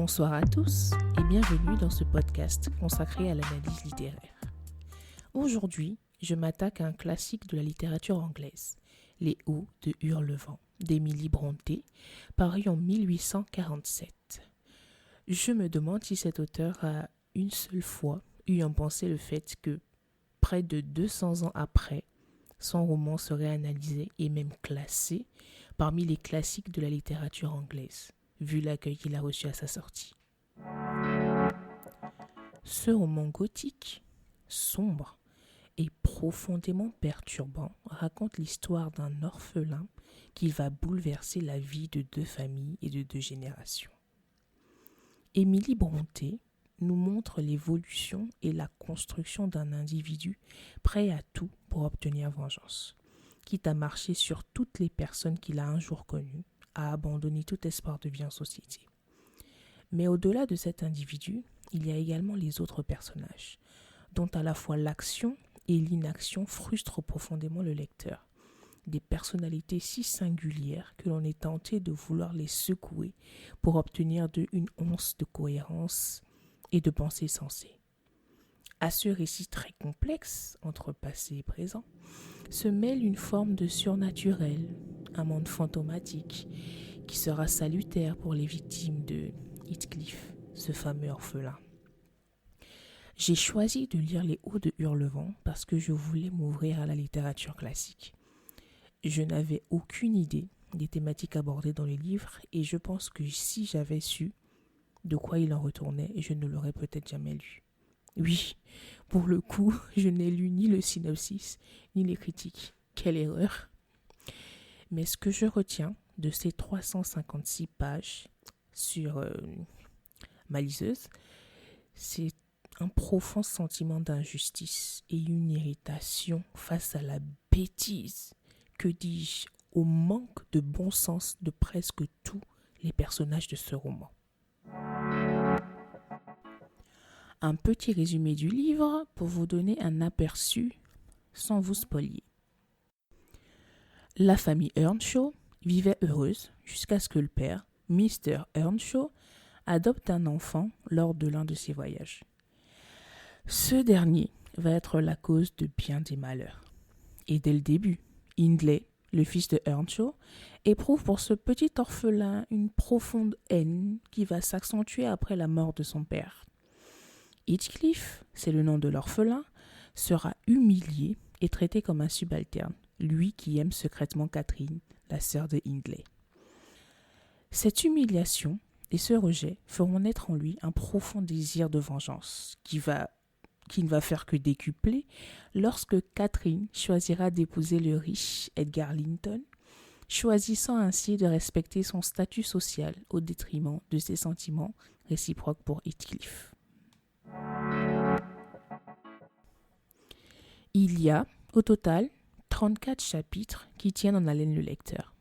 Bonsoir à tous et bienvenue dans ce podcast consacré à l'analyse littéraire. Aujourd'hui, je m'attaque à un classique de la littérature anglaise, Les Hauts de Hurlevent, d'Emily Brontë, paru en 1847. Je me demande si cet auteur a une seule fois eu en pensée le fait que, près de 200 ans après, son roman serait analysé et même classé parmi les classiques de la littérature anglaise, vu l'accueil qu'il a reçu à sa sortie. Ce roman gothique, sombre et profondément perturbant, raconte l'histoire d'un orphelin qui va bouleverser la vie de 2 familles et de 2 générations. Emily Brontë nous montre l'évolution et la construction d'un individu prêt à tout pour obtenir vengeance, quitte à marcher sur toutes les personnes qu'il a un jour connues, à abandonner tout espoir de vie en société. Mais au-delà de cet individu, il y a également les autres personnages, dont à la fois l'action et l'inaction frustrent profondément le lecteur. Des personnalités si singulières que l'on est tenté de vouloir les secouer pour obtenir d'eux une once de cohérence et de pensée sensée. À ce récit très complexe, entre passé et présent, se mêle une forme de surnaturel, un monde fantomatique, qui sera salutaire pour les victimes de Heathcliff, ce fameux orphelin. J'ai choisi de lire Les Hauts de Hurlevent parce que je voulais m'ouvrir à la littérature classique. Je n'avais aucune idée des thématiques abordées dans le livre et je pense que si j'avais su de quoi il en retournait, je ne l'aurais peut-être jamais lu. Oui, pour le coup, je n'ai lu ni le synopsis, ni les critiques. Quelle erreur! Mais ce que je retiens de ces 356 pages sur ma liseuse, c'est un profond sentiment d'injustice et une irritation face à la bêtise, que dis-je, au manque de bon sens de presque tous les personnages de ce roman. Un petit résumé du livre pour vous donner un aperçu sans vous spolier. La famille Earnshaw vivait heureuse jusqu'à ce que le père, Mr. Earnshaw, adopte un enfant lors de l'un de ses voyages. Ce dernier va être la cause de bien des malheurs. Et dès le début, Hindley, le fils de Earnshaw, éprouve pour ce petit orphelin une profonde haine qui va s'accentuer après la mort de son père. Heathcliff, c'est le nom de l'orphelin, sera humilié et traité comme un subalterne, lui qui aime secrètement Catherine, la sœur de Hindley. Cette humiliation et ce rejet feront naître en lui un profond désir de vengeance qui ne va faire que décupler lorsque Catherine choisira d'épouser le riche Edgar Linton, choisissant ainsi de respecter son statut social au détriment de ses sentiments réciproques pour Heathcliff. Il y a, au total, 34 chapitres qui tiennent en haleine le lecteur.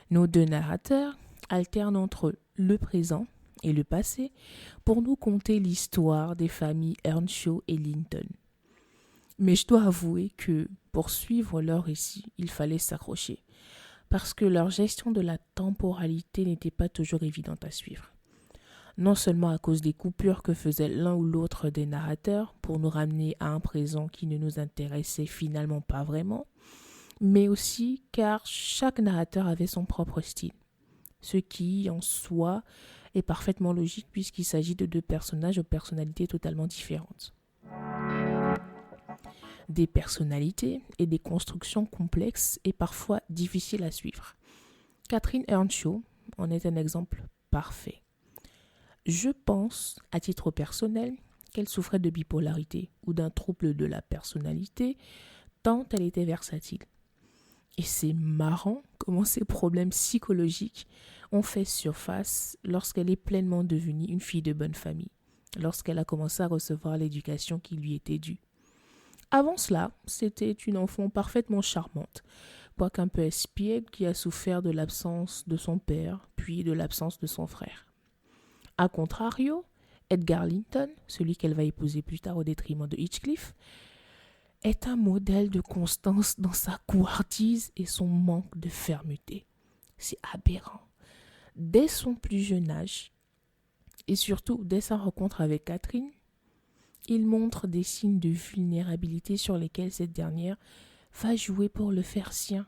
Nos 2 narrateurs alternent entre le présent et le passé pour nous conter l'histoire des familles Earnshaw et Linton. Mais je dois avouer que, pour suivre leur récit, il fallait s'accrocher, parce que leur gestion de la temporalité n'était pas toujours évidente à suivre. Non seulement à cause des coupures que faisait l'un ou l'autre des narrateurs pour nous ramener à un présent qui ne nous intéressait finalement pas vraiment, mais aussi car chaque narrateur avait son propre style, ce qui, en soi, est parfaitement logique puisqu'il s'agit de 2 personnages aux personnalités totalement différentes. Des personnalités et des constructions complexes et parfois difficiles à suivre. Catherine Earnshaw en est un exemple parfait. Je pense, à titre personnel, qu'elle souffrait de bipolarité ou d'un trouble de la personnalité, tant elle était versatile. Et c'est marrant comment ces problèmes psychologiques ont fait surface lorsqu'elle est pleinement devenue une fille de bonne famille, lorsqu'elle a commencé à recevoir l'éducation qui lui était due. Avant cela, c'était une enfant parfaitement charmante, quoique un peu espiègle qui a souffert de l'absence de son père, puis de l'absence de son frère. A contrario, Edgar Linton, celui qu'elle va épouser plus tard au détriment de Heathcliff, est un modèle de constance dans sa couardise et son manque de fermeté. C'est aberrant. Dès son plus jeune âge, Et surtout, dès sa rencontre avec Catherine, il montre des signes de vulnérabilité sur lesquels cette dernière va jouer pour le faire sien.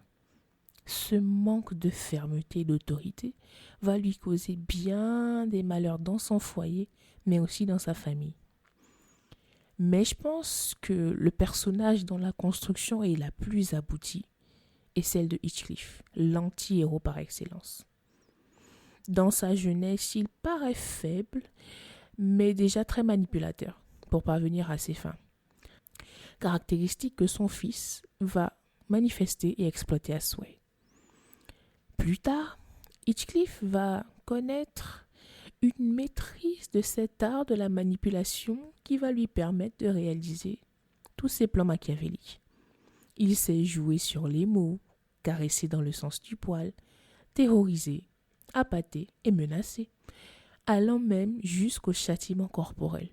Ce manque de fermeté et d'autorité va lui causer bien des malheurs dans son foyer, mais aussi dans sa famille. Mais je pense que le personnage dont la construction est la plus aboutie est celle de Heathcliff, l'anti-héros par excellence. Dans sa jeunesse, il paraît faible, mais déjà très manipulateur pour parvenir à ses fins. Caractéristique que son fils va manifester et exploiter à souhait. Plus tard, Heathcliff va connaître une maîtrise de cet art de la manipulation qui va lui permettre de réaliser tous ses plans machiavéliques. Il sait jouer sur les mots, caresser dans le sens du poil, terroriser, appâter et menacer, allant même jusqu'au châtiment corporel.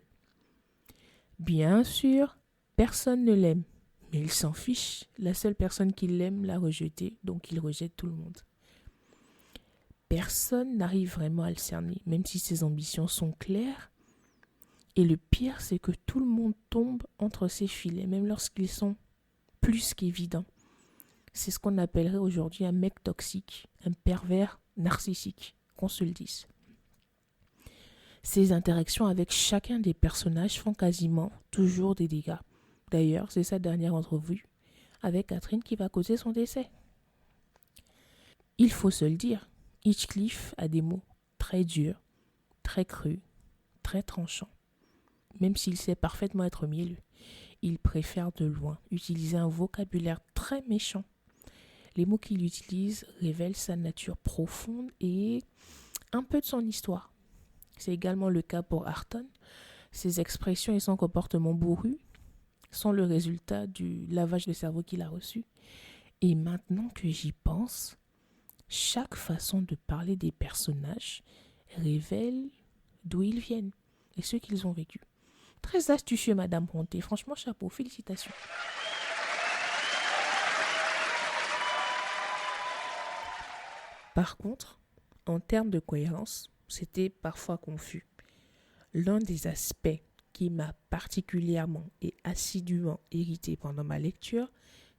Bien sûr, personne ne l'aime, mais il s'en fiche. La seule personne qui l'aime l'a rejeté, donc il rejette tout le monde. Personne n'arrive vraiment à le cerner, même si ses ambitions sont claires. Et le pire, c'est que tout le monde tombe entre ses filets, même lorsqu'ils sont plus qu'évidents. C'est ce qu'on appellerait aujourd'hui un mec toxique, un pervers narcissique, qu'on se le dise. Ses interactions avec chacun des personnages font quasiment toujours des dégâts. D'ailleurs, c'est sa dernière entrevue avec Catherine qui va causer son décès. Il faut se le dire, Heathcliff a des mots très durs, très crus, très tranchants. Même s'il sait parfaitement être mielleux, il préfère de loin utiliser un vocabulaire très méchant. Les mots qu'il utilise révèlent sa nature profonde et un peu de son histoire. C'est également le cas pour Arton. Ses expressions et son comportement bourru sont le résultat du lavage de cerveau qu'il a reçu. Et maintenant que j'y pense, chaque façon de parler des personnages révèle d'où ils viennent et ce qu'ils ont vécu. Très astucieux, Madame Brontë. Franchement, chapeau, félicitations. Par contre, en termes de cohérence, c'était parfois confus. L'un des aspects qui m'a particulièrement et assidûment irrité pendant ma lecture,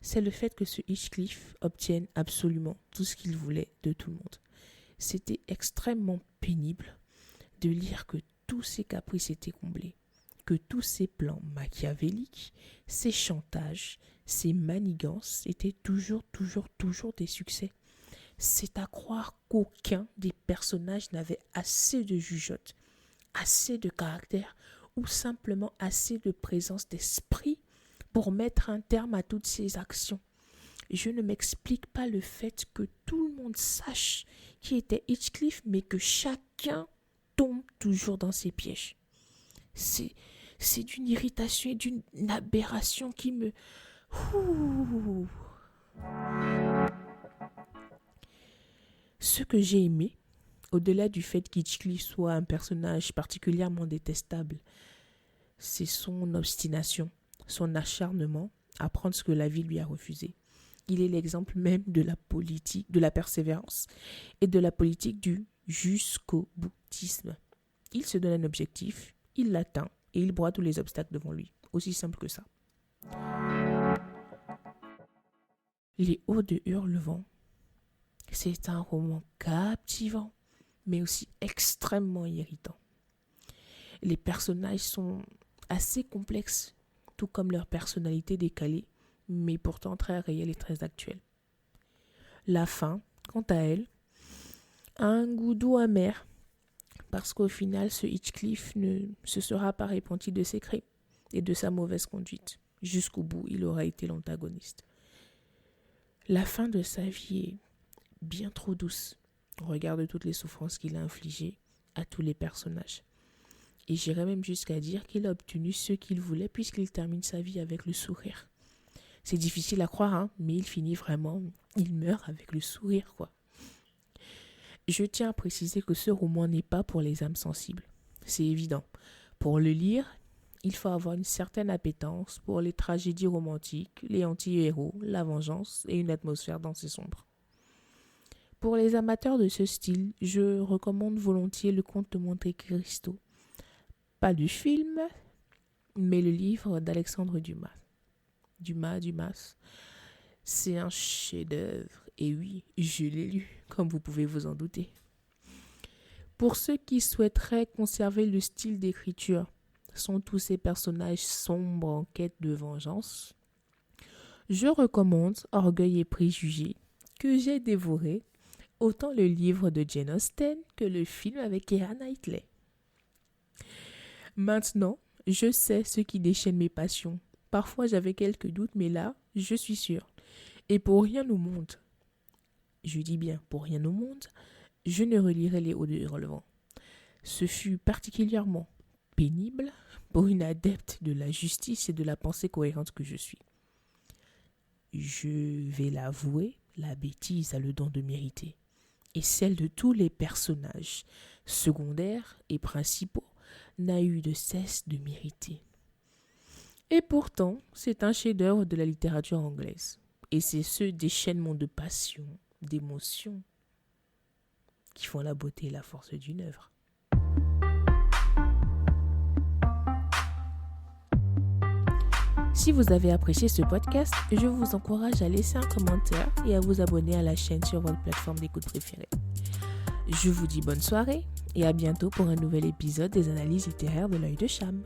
c'est le fait que ce Heathcliff obtienne absolument tout ce qu'il voulait de tout le monde. C'était extrêmement pénible de lire que tous ses caprices étaient comblés, que tous ses plans machiavéliques, ses chantages, ses manigances étaient toujours des succès. C'est à croire qu'aucun des personnages n'avait assez de jugeote, assez de caractère ou simplement assez de présence d'esprit pour mettre un terme à toutes ces actions. Je ne m'explique pas le fait que tout le monde sache qui était Heathcliff, mais que chacun tombe toujours dans ses pièges. C'est d'une irritation et d'une aberration qui me... Ce que j'ai aimé, au-delà du fait qu'Heathcliff soit un personnage particulièrement détestable, c'est son obstination, son acharnement à prendre ce que la vie lui a refusé. Il est l'exemple même de la politique, de la persévérance et de la politique du jusqu'au boutisme. Il se donne un objectif, il l'atteint et il broie tous les obstacles devant lui. Aussi simple que ça. Les Hauts de Hurlevent, c'est un roman captivant, mais aussi extrêmement irritant. Les personnages sont assez complexes, tout comme leur personnalité décalée, mais pourtant très réelle et très actuelle. La fin, quant à elle, a un goût doux amer, parce qu'au final, ce Heathcliff ne se sera pas repenti de ses crimes et de sa mauvaise conduite. Jusqu'au bout, il aura été l'antagoniste. La fin de sa vie est bien trop douce au regard de toutes les souffrances qu'il a infligées à tous les personnages. Et j'irais même jusqu'à dire qu'il a obtenu ce qu'il voulait puisqu'il termine sa vie avec le sourire. C'est difficile à croire, hein, mais il finit vraiment, il meurt avec le sourire, quoi. Je tiens à préciser que ce roman n'est pas pour les âmes sensibles. C'est évident. Pour le lire, il faut avoir une certaine appétence pour les tragédies romantiques, les anti-héros, la vengeance et une atmosphère dense et sombre. Pour les amateurs de ce style, je recommande volontiers Le Comte de Monte-Cristo. Pas du film, mais le livre d'Alexandre Dumas. Dumas. C'est un chef-d'œuvre. Et oui, je l'ai lu, comme vous pouvez vous en douter. Pour ceux qui souhaiteraient conserver le style d'écriture, sont tous ces personnages sombres en quête de vengeance, je recommande Orgueil et Préjugés, que j'ai dévoré, autant le livre de Jane Austen que le film avec Keira Knightley. Maintenant, je sais ce qui déchaîne mes passions. Parfois, j'avais quelques doutes, mais là, je suis sûre. Et pour rien au monde, je dis bien pour rien au monde, je ne relirai Les Hauts de Hurlevent. Ce fut particulièrement pénible pour une adepte de la justice et de la pensée cohérente que je suis. Je vais l'avouer, la bêtise a le don de mériter. Et celle de tous les personnages, secondaires et principaux, n'a eu de cesse de mériter. Et pourtant, c'est un chef-d'œuvre de la littérature anglaise. Et c'est ce déchaînement de passion, d'émotion, qui font la beauté et la force d'une œuvre. Si vous avez apprécié ce podcast, je vous encourage à laisser un commentaire et à vous abonner à la chaîne sur votre plateforme d'écoute préférée. Je vous dis bonne soirée et à bientôt pour un nouvel épisode des analyses littéraires de l'œil de Cham.